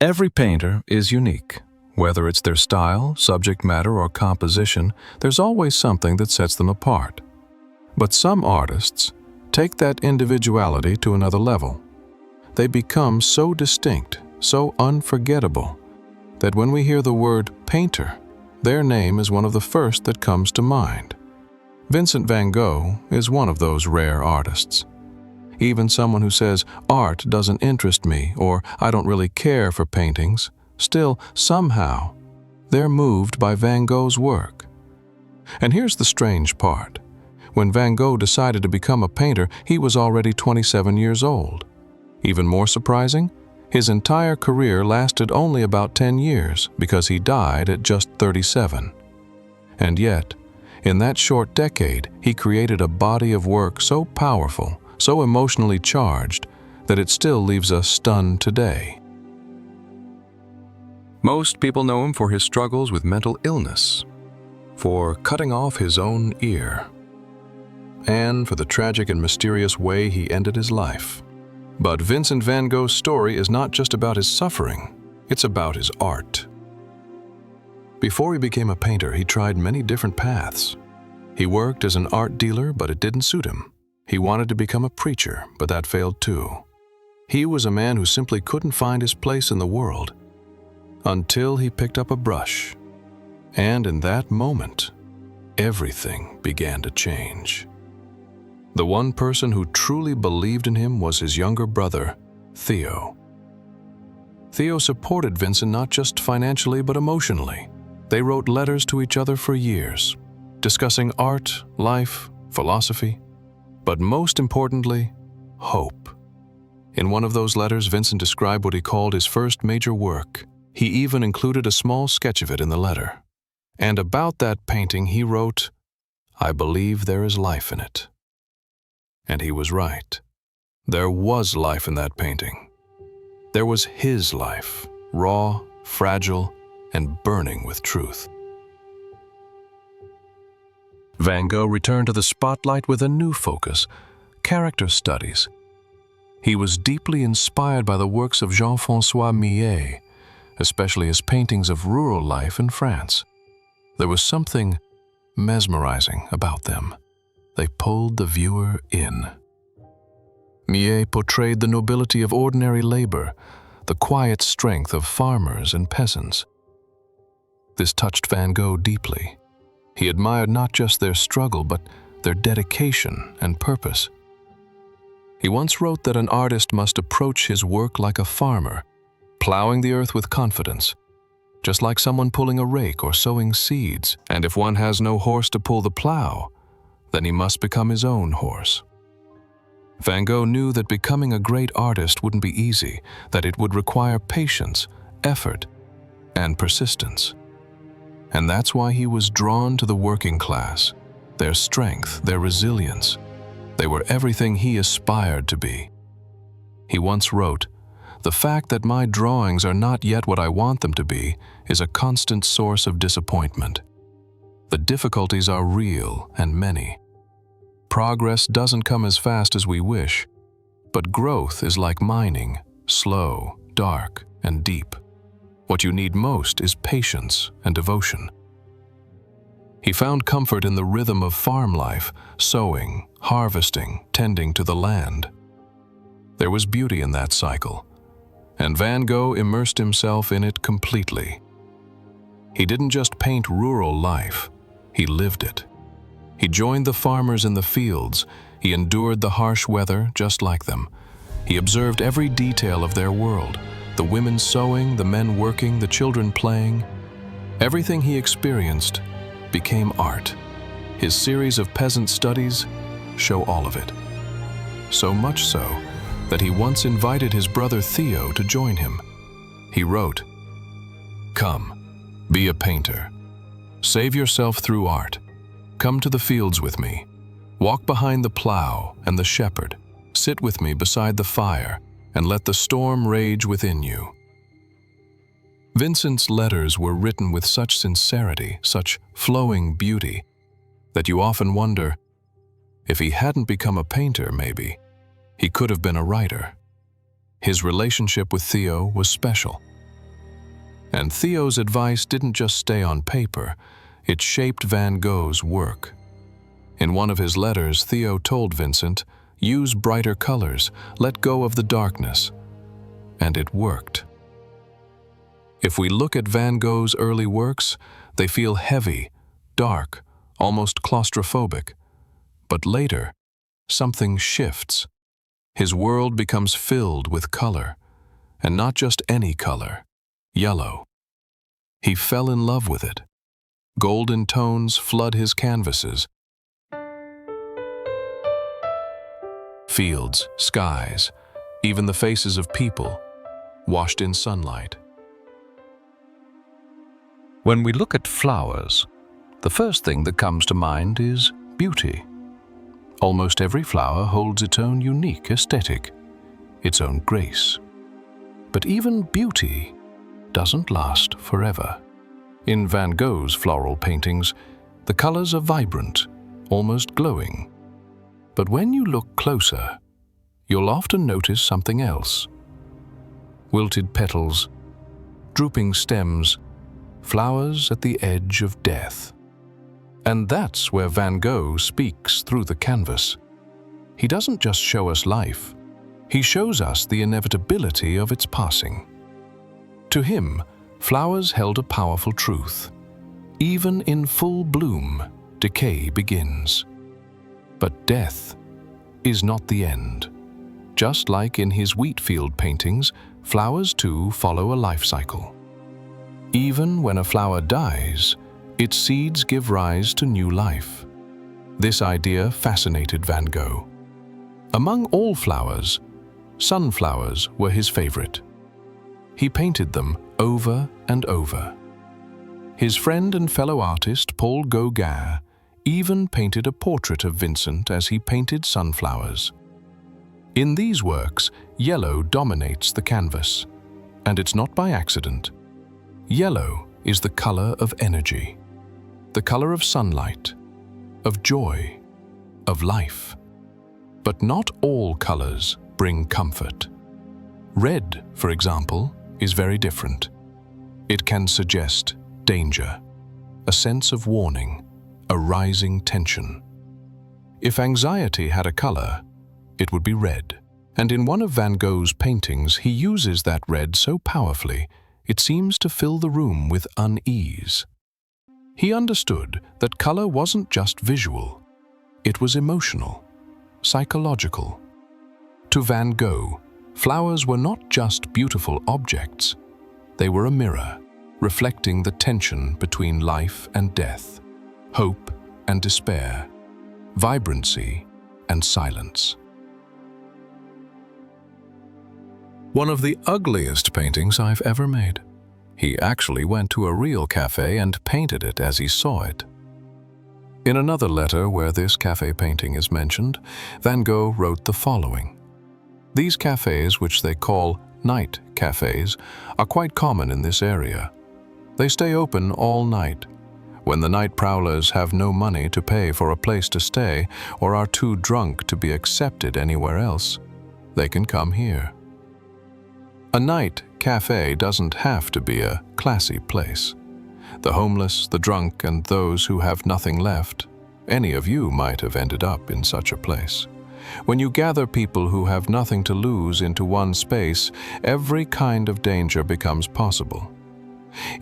Every painter is unique. Whether it's their style, subject matter, or composition, there's always something that sets them apart. But some artists take that individuality to another level. They become so distinct, so unforgettable, that when we hear the word painter, their name is one of the first that comes to mind. Vincent van Gogh is one of those rare artists. Even someone who says, art doesn't interest me, or I don't really care for paintings, still, somehow, they're moved by Van Gogh's work. And here's the strange part. When Van Gogh decided to become a painter, he was already 27 years old. Even more surprising, his entire career lasted only about 10 years because he died at just 37. And yet, in that short decade, he created a body of work so powerful, so emotionally charged, that it still leaves us stunned today. Most people know him for his struggles with mental illness, for cutting off his own ear, and for the tragic and mysterious way he ended his life. But Vincent van Gogh's story is not just about his suffering, it's about his art. Before he became a painter, he tried many different paths. He worked as an art dealer, but it didn't suit him. He wanted to become a preacher, but that failed too. He was a man who simply couldn't find his place in the world until he picked up a brush. And in that moment, everything began to change. The one person who truly believed in him was his younger brother, Theo. Theo supported Vincent not just financially but emotionally. They wrote letters to each other for years, discussing art, life, philosophy, but most importantly, hope. In one of those letters, Vincent described what he called his first major work. He even included a small sketch of it in the letter. And about that painting he wrote, "I believe there is life in it." And he was right. There was life in that painting. There was his life, raw, fragile, and burning with truth. Van Gogh returned to the spotlight with a new focus: character studies. He was deeply inspired by the works of Jean-François Millet, especially his paintings of rural life in France. There was something mesmerizing about them. They pulled the viewer in. Millet portrayed the nobility of ordinary labor, the quiet strength of farmers and peasants. This touched Van Gogh deeply. He admired not just their struggle, but their dedication and purpose. He once wrote that an artist must approach his work like a farmer, plowing the earth with confidence, just like someone pulling a rake or sowing seeds. And if one has no horse to pull the plow, then he must become his own horse. Van Gogh knew that becoming a great artist wouldn't be easy, that it would require patience, effort, and persistence. And that's why he was drawn to the working class, their strength, their resilience. They were everything he aspired to be. He once wrote, "The fact that my drawings are not yet what I want them to be is a constant source of disappointment. The difficulties are real and many. Progress doesn't come as fast as we wish, but growth is like mining, slow, dark, and deep. What you need most is patience and devotion." He found comfort in the rhythm of farm life, sowing, harvesting, tending to the land. There was beauty in that cycle, and Van Gogh immersed himself in it completely. He didn't just paint rural life, he lived it. He joined the farmers in the fields. He endured the harsh weather just like them. He observed every detail of their world, the women sewing, the men working, the children playing. Everything he experienced became art. His series of peasant studies show all of it. So much so that he once invited his brother Theo to join him. He wrote, "Come, be a painter. Save yourself through art. Come to the fields with me. Walk behind the plow and the shepherd. Sit with me beside the fire and let the storm rage within you." Vincent's letters were written with such sincerity, such flowing beauty, that you often wonder, if he hadn't become a painter, maybe, he could have been a writer. His relationship with Theo was special. And Theo's advice didn't just stay on paper, it shaped Van Gogh's work. In one of his letters, Theo told Vincent, "Use brighter colors, let go of the darkness." And it worked. If we look at Van Gogh's early works, they feel heavy, dark, almost claustrophobic. But later, something shifts. His world becomes filled with color, and not just any color, yellow. He fell in love with it. Golden tones flood his canvases. Fields, skies, even the faces of people, washed in sunlight. When we look at flowers, the first thing that comes to mind is beauty. Almost every flower holds its own unique aesthetic, its own grace. But even beauty doesn't last forever. In Van Gogh's floral paintings, the colors are vibrant, almost glowing. But when you look closer, you'll often notice something else. Wilted petals, drooping stems, flowers at the edge of death. And that's where Van Gogh speaks through the canvas. He doesn't just show us life, he shows us the inevitability of its passing. To him, flowers held a powerful truth. Even in full bloom, decay begins. But death is not the end. Just like in his wheat field paintings, flowers too follow a life cycle. Even when a flower dies, its seeds give rise to new life. This idea fascinated Van Gogh. Among all flowers, sunflowers were his favorite. He painted them over and over. His friend and fellow artist Paul Gauguin even painted a portrait of Vincent as he painted sunflowers. In these works, yellow dominates the canvas, and it's not by accident. Yellow is the color of energy, the color of sunlight, of joy, of life. But not all colors bring comfort. Red, for example, is very different. It can suggest danger, a sense of warning, a rising tension. If anxiety had a color, it would be red. And in one of Van Gogh's paintings, he uses that red so powerfully, it seems to fill the room with unease. He understood that color wasn't just visual, it was emotional, psychological. To Van Gogh, flowers were not just beautiful objects, they were a mirror, reflecting the tension between life and death, hope and despair, vibrancy and silence. One of the ugliest paintings I've ever made. He actually went to a real cafe and painted it as he saw it. In another letter where this cafe painting is mentioned, Van Gogh wrote the following. These cafes, which they call night cafes, are quite common in this area. They stay open all night. When the night prowlers have no money to pay for a place to stay or are too drunk to be accepted anywhere else, they can come here. A night cafe doesn't have to be a classy place. The homeless, the drunk, and those who have nothing left, any of you might have ended up in such a place. When you gather people who have nothing to lose into one space, every kind of danger becomes possible.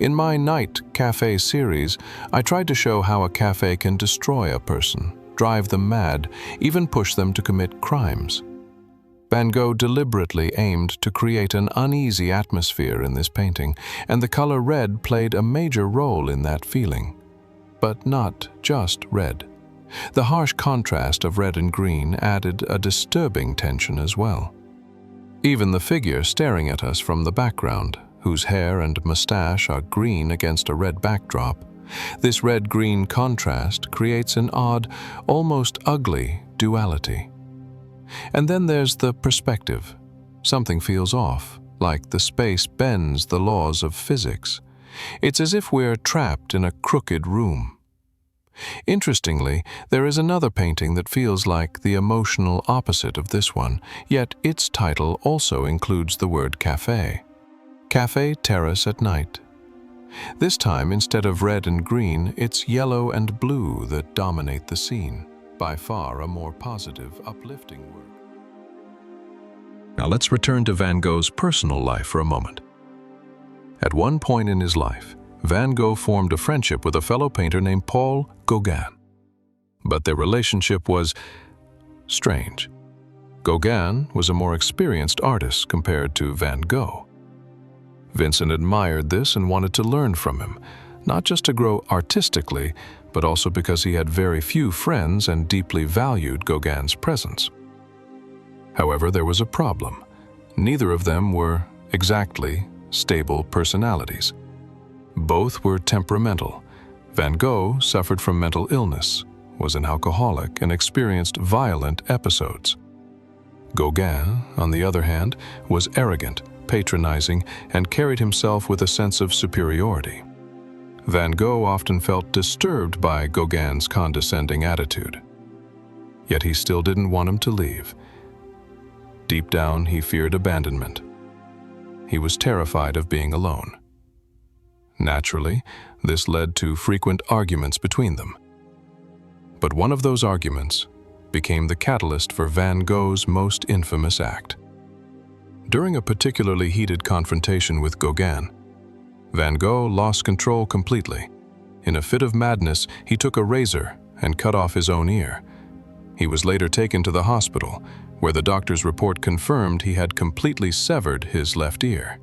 In my Night Café series, I tried to show how a cafe can destroy a person, drive them mad, even push them to commit crimes. Van Gogh deliberately aimed to create an uneasy atmosphere in this painting, and the color red played a major role in that feeling. But not just red. The harsh contrast of red and green added a disturbing tension as well. Even the figure staring at us from the background, whose hair and mustache are green against a red backdrop, this red-green contrast creates an odd, almost ugly duality. And then there's the perspective. Something feels off, like the space bends the laws of physics. It's as if we're trapped in a crooked room. Interestingly, there is another painting that feels like the emotional opposite of this one, yet its title also includes the word café. Café Terrace at Night, This time, instead of red and green, it's yellow and blue that dominate the scene. By far a more positive, uplifting work. Now let's return to Van Gogh's personal life for a moment. At one point in his life, Van Gogh formed a friendship with a fellow painter named Paul Gauguin. But their relationship was strange. Gauguin was a more experienced artist compared to Van Gogh. Vincent admired this and wanted to learn from him, not just to grow artistically, but also because he had very few friends and deeply valued Gauguin's presence. However, there was a problem. Neither of them were exactly stable personalities. Both were temperamental. Van Gogh suffered from mental illness, was an alcoholic, and experienced violent episodes. Gauguin, on the other hand, was arrogant, patronizing, and carried himself with a sense of superiority. Van Gogh often felt disturbed by Gauguin's condescending attitude. Yet he still didn't want him to leave. Deep down, he feared abandonment. He was terrified of being alone. Naturally, this led to frequent arguments between them. But one of those arguments became the catalyst for Van Gogh's most infamous act. During a particularly heated confrontation with Gauguin, Van Gogh lost control completely. In a fit of madness, he took a razor and cut off his own ear. He was later taken to the hospital, where the doctor's report confirmed he had completely severed his left ear.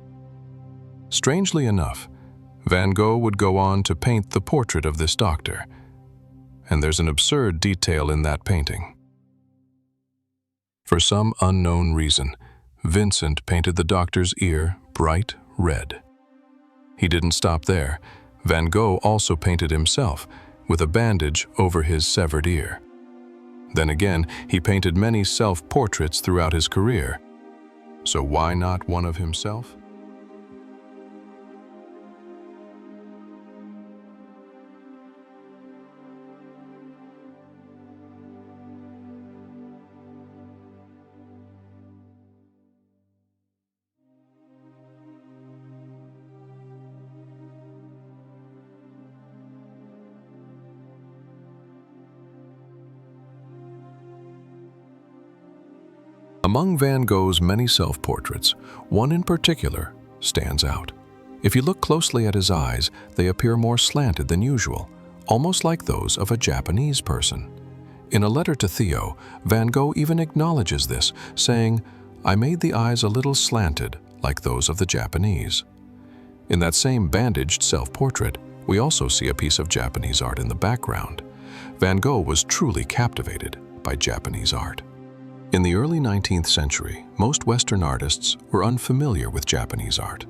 Strangely enough, Van Gogh would go on to paint the portrait of this doctor, and there's an absurd detail in that painting. For some unknown reason, Vincent painted the doctor's ear bright red. He didn't stop there. Van Gogh also painted himself, with a bandage over his severed ear. Then again, he painted many self-portraits throughout his career. So why not one of himself? Among Van Gogh's many self-portraits, one in particular stands out. If you look closely at his eyes, they appear more slanted than usual, almost like those of a Japanese person. In a letter to Theo, Van Gogh even acknowledges this, saying, "I made the eyes a little slanted, like those of the Japanese." In that same bandaged self-portrait, we also see a piece of Japanese art in the background. Van Gogh was truly captivated by Japanese art. In the early 19th century, most Western artists were unfamiliar with Japanese art.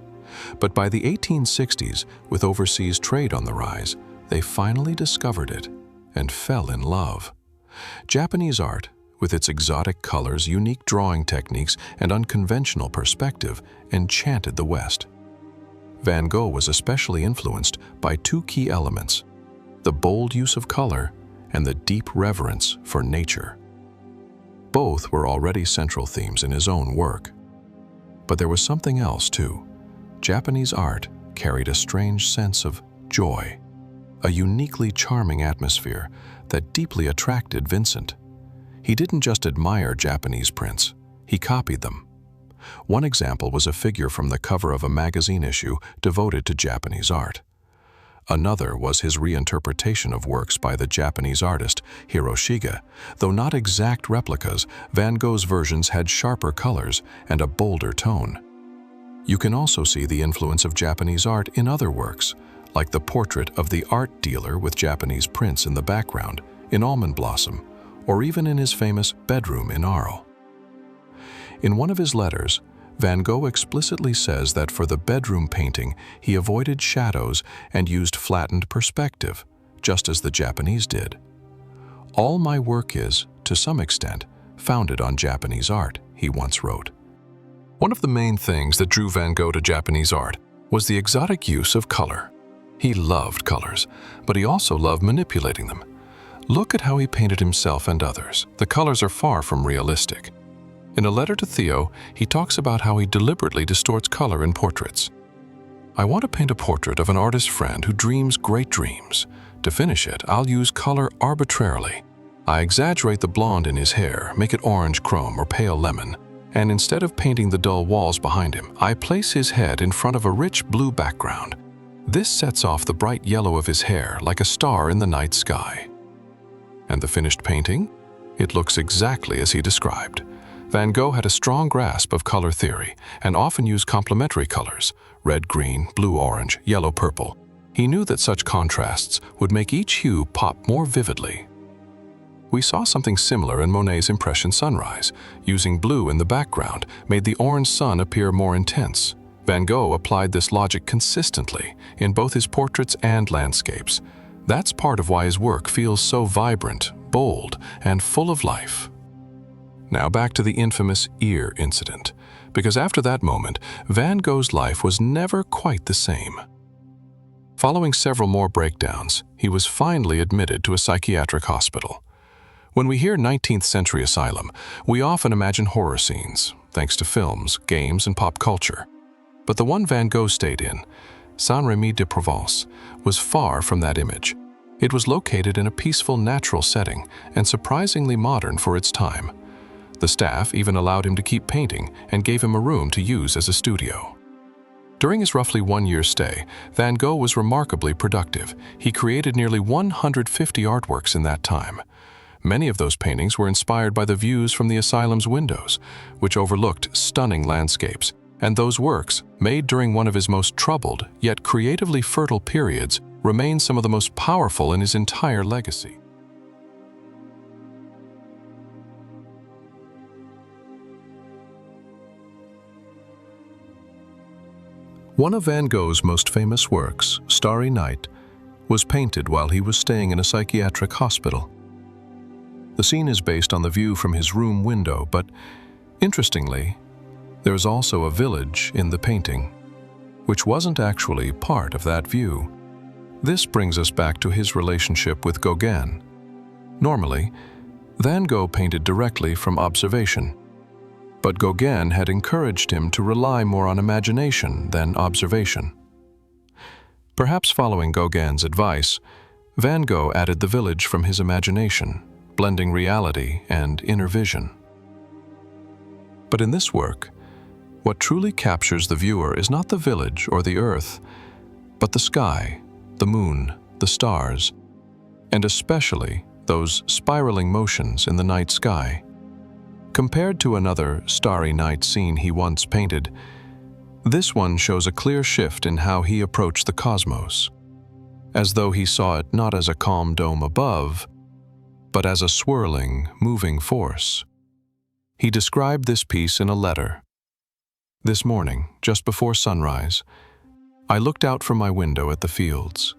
But by the 1860s, with overseas trade on the rise, they finally discovered it and fell in love. Japanese art, with its exotic colors, unique drawing techniques, and unconventional perspective, enchanted the West. Van Gogh was especially influenced by two key elements: the bold use of color and the deep reverence for nature. Both were already central themes in his own work. But there was something else, too. Japanese art carried a strange sense of joy, a uniquely charming atmosphere that deeply attracted Vincent. He didn't just admire Japanese prints, he copied them. One example was a figure from the cover of a magazine issue devoted to Japanese art. Another was his reinterpretation of works by the Japanese artist Hiroshige. Though not exact replicas, Van Gogh's versions had sharper colors and a bolder tone. You can also see the influence of Japanese art in other works, like the portrait of the art dealer with Japanese prints in the background in Almond Blossom, or even in his famous bedroom in Arles. In one of his letters, Van Gogh explicitly says that for the bedroom painting, he avoided shadows and used flattened perspective, just as the Japanese did. "All my work is, to some extent, founded on Japanese art," he once wrote. One of the main things that drew Van Gogh to Japanese art was the exotic use of color. He loved colors, but he also loved manipulating them. Look at how he painted himself and others. The colors are far from realistic. In a letter to Theo, he talks about how he deliberately distorts color in portraits. I want to paint a portrait of an artist friend who dreams great dreams. To finish it, I'll use color arbitrarily. I exaggerate the blonde in his hair, make it orange chrome or pale lemon, and instead of painting the dull walls behind him, I place his head in front of a rich blue background. This sets off the bright yellow of his hair like a star in the night sky. And the finished painting? It looks exactly as he described. Van Gogh had a strong grasp of color theory and often used complementary colors: red, green, blue, orange, yellow, purple. He knew that such contrasts would make each hue pop more vividly. We saw something similar in Monet's Impression Sunrise. Using blue in the background made the orange sun appear more intense. Van Gogh applied this logic consistently in both his portraits and landscapes. That's part of why his work feels so vibrant, bold, and full of life. Now back to the infamous ear incident, because after that moment, Van Gogh's life was never quite the same. Following several more breakdowns, he was finally admitted to a psychiatric hospital. When we hear 19th century asylum, we often imagine horror scenes, thanks to films, games, and pop culture. But the one Van Gogh stayed in, Saint-Rémy-de-Provence, was far from that image. It was located in a peaceful, natural setting and surprisingly modern for its time. The staff even allowed him to keep painting and gave him a room to use as a studio. During his roughly one-year stay, Van Gogh was remarkably productive. He created nearly 150 artworks in that time. Many of those paintings were inspired by the views from the asylum's windows, which overlooked stunning landscapes, and those works, made during one of his most troubled yet creatively fertile periods, remain some of the most powerful in his entire legacy. One of Van Gogh's most famous works, Starry Night, was painted while he was staying in a psychiatric hospital. The scene is based on the view from his room window, but interestingly, there is also a village in the painting, which wasn't actually part of that view. This brings us back to his relationship with Gauguin. Normally, Van Gogh painted directly from observation, but Gauguin had encouraged him to rely more on imagination than observation. Perhaps following Gauguin's advice, Van Gogh added the village from his imagination, blending reality and inner vision. But in this work, what truly captures the viewer is not the village or the earth, but the sky, the moon, the stars, and especially those spiraling motions in the night sky. Compared to another Starry Night scene he once painted, this one shows a clear shift in how he approached the cosmos, as though he saw it not as a calm dome above, but as a swirling, moving force. He described this piece in a letter. "This morning, just before sunrise, I looked out from my window at the fields.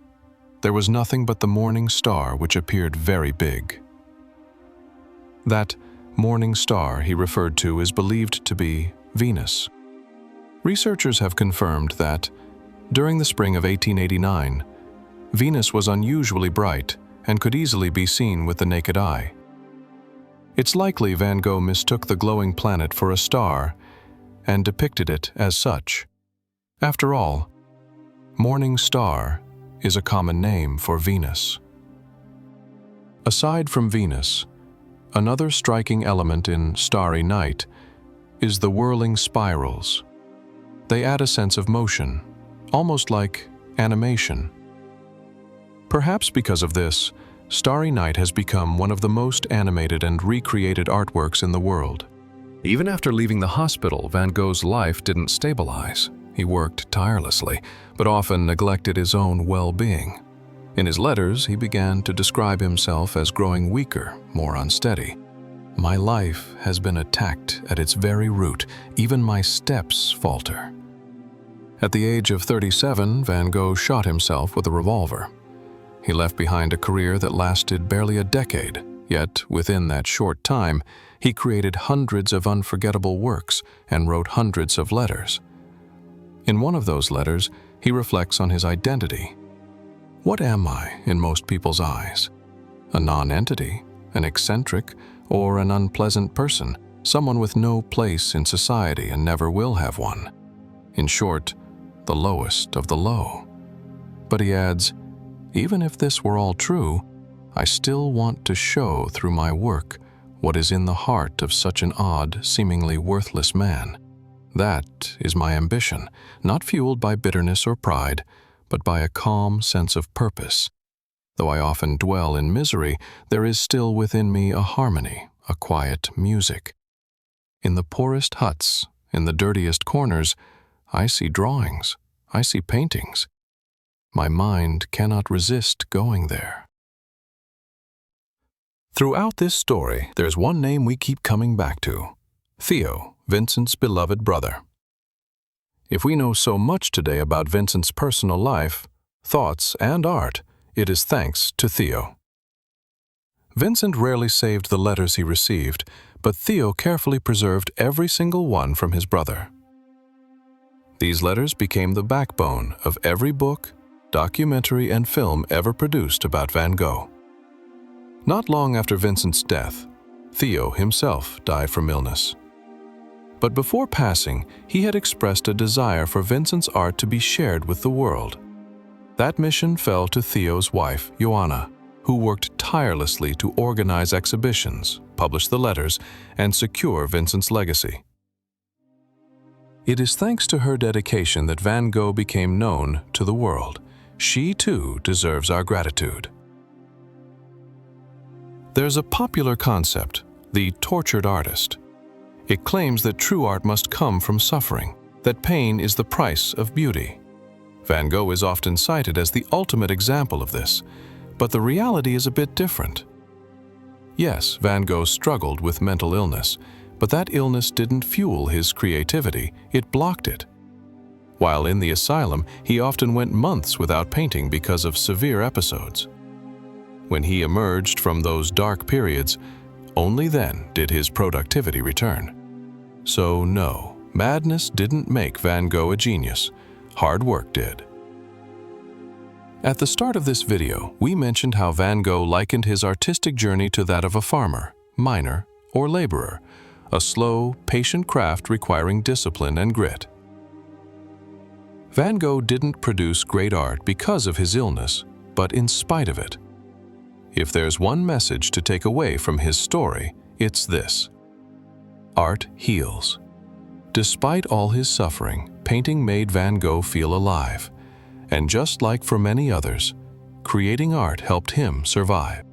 There was nothing but the morning star, which appeared very big." That morning star he referred to is believed to be Venus. Researchers have confirmed that, during the spring of 1889, Venus was unusually bright and could easily be seen with the naked eye. It's likely Van Gogh mistook the glowing planet for a star and depicted it as such. After all, morning star is a common name for Venus. Aside from Venus, another striking element in Starry Night is the whirling spirals. They add a sense of motion, almost like animation. Perhaps because of this, Starry Night has become one of the most animated and recreated artworks in the world. Even after leaving the hospital, Van Gogh's life didn't stabilize. He worked tirelessly, but often neglected his own well-being. In his letters, he began to describe himself as growing weaker, more unsteady. "My life has been attacked at its very root. Even my steps falter." At the age of 37, Van Gogh shot himself with a revolver. He left behind a career that lasted barely a decade, yet within that short time, he created hundreds of unforgettable works and wrote hundreds of letters. In one of those letters, he reflects on his identity. What am I in most people's eyes? A non-entity, an eccentric, or an unpleasant person, someone with no place in society and never will have one. In short, the lowest of the low. But he adds, even if this were all true, I still want to show through my work what is in the heart of such an odd, seemingly worthless man. That is my ambition, not fueled by bitterness or pride, but by a calm sense of purpose. Though I often dwell in misery, there is still within me a harmony, a quiet music. In the poorest huts, in the dirtiest corners, I see drawings, I see paintings. My mind cannot resist going there. Throughout this story, there's one name we keep coming back to: Theo, Vincent's beloved brother. If we know so much today about Vincent's personal life, thoughts, and art, it is thanks to Theo. Vincent rarely saved the letters he received, but Theo carefully preserved every single one from his brother. These letters became the backbone of every book, documentary, and film ever produced about Van Gogh. Not long after Vincent's death, Theo himself died from illness. But before passing, he had expressed a desire for Vincent's art to be shared with the world. That mission fell to Theo's wife, Joanna, who worked tirelessly to organize exhibitions, publish the letters, and secure Vincent's legacy. It is thanks to her dedication that Van Gogh became known to the world. She, too, deserves our gratitude. There's a popular concept, the tortured artist. It claims that true art must come from suffering, that pain is the price of beauty. Van Gogh is often cited as the ultimate example of this, but the reality is a bit different. Yes, Van Gogh struggled with mental illness, but that illness didn't fuel his creativity, it blocked it. While in the asylum, he often went months without painting because of severe episodes. When he emerged from those dark periods, only then did his productivity return. So no, madness didn't make Van Gogh a genius. Hard work did. At the start of this video, we mentioned how Van Gogh likened his artistic journey to that of a farmer, miner, or laborer, a slow, patient craft requiring discipline and grit. Van Gogh didn't produce great art because of his illness, but in spite of it. If there's one message to take away from his story, it's this: art heals. Despite all his suffering, painting made Van Gogh feel alive. And just like for many others, creating art helped him survive.